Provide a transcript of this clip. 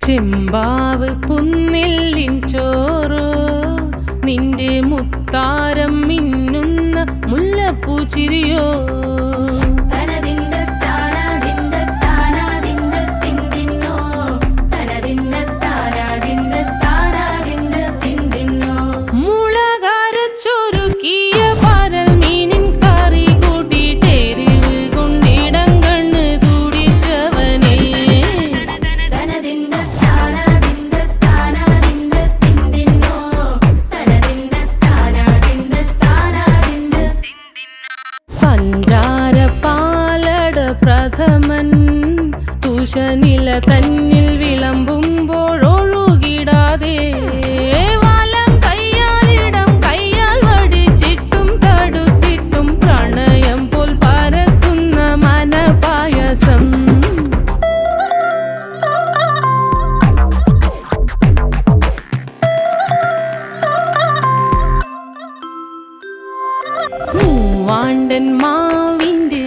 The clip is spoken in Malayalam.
ചെമ്പാവ് പുന്നെല്ലിൻ ചോറോ നിന്റെ മുത്താരം മിന്നുന്ന മുല്ലപ്പൂച്ചിരിയോ പ്രഥമൻ തുഷനില തന്നിൽ വിളമ്പുമ്പോഴൊഴുകിടാതെ വലം കയ്യാലിടം കയ്യാൽ വടിച്ചിട്ടും തടുത്തിട്ടും പ്രണയം പോൽ പരക്കുന്ന മനപായസം മൂവാണ്ടൻ മാവിൻ്റെ